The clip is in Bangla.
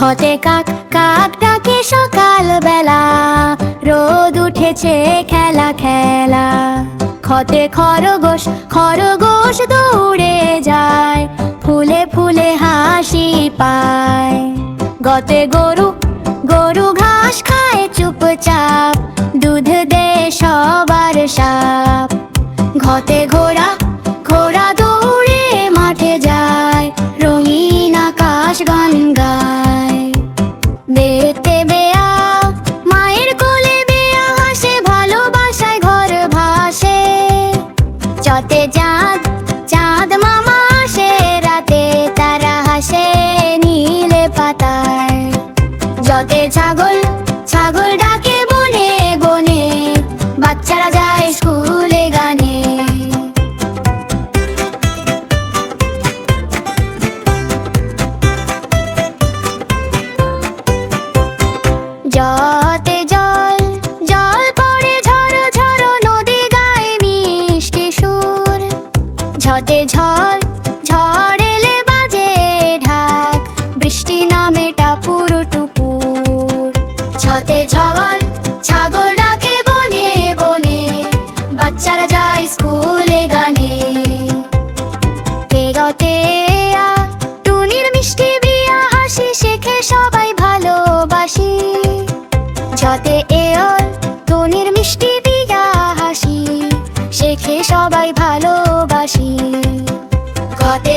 খতে কাক কাক ডাকে সকাল বেলা, রোদ উঠেছে খেলা খেলা। খতে খরগোশ খরগোশ দৌড়ে যায়, ফুলে ফুলে হাসি পায়। গতে গরু গরু ঘাস খায় চুপচাপ, দুধ দে সবার সাপ। ঘতে ঘোড়া ঘোড়া দৌড়ে মাঠে যায়, রঙিন আকাশ গান গায়। বেতে বেয়া মায়ের কোলে বেয়া হাসে, ভালোবাসায় ঘর ভাসে। চতে চাঁদ চাঁদ মামা আসে, রাতে তারা হাসে নীলে পাতায়। যতে ছাগল ছাগল ডাকে বনে বনে, বাচ্চারা যায় স্কুলে গানে। যতে জল জল পড়ে ঝড় ঝড়, নদী গায়ে মিষ্টি সুর। ঝতে ঝড় ঝড় এলে বাজে ঢাক, বৃষ্টি নামে টাপুর টুপুর। ঝতে ছাগল ছাগল ডাকে বনে বনে, বাচ্চারা যায় স্কুলে গানে। গতে টুনির মিষ্টি বিয়া হাসি, শেখে সবাই ভালোবাসি। যতে এল টুনির মিষ্টি বিয়া হাসি, শেখে সবাই ভালোবাসি। গতে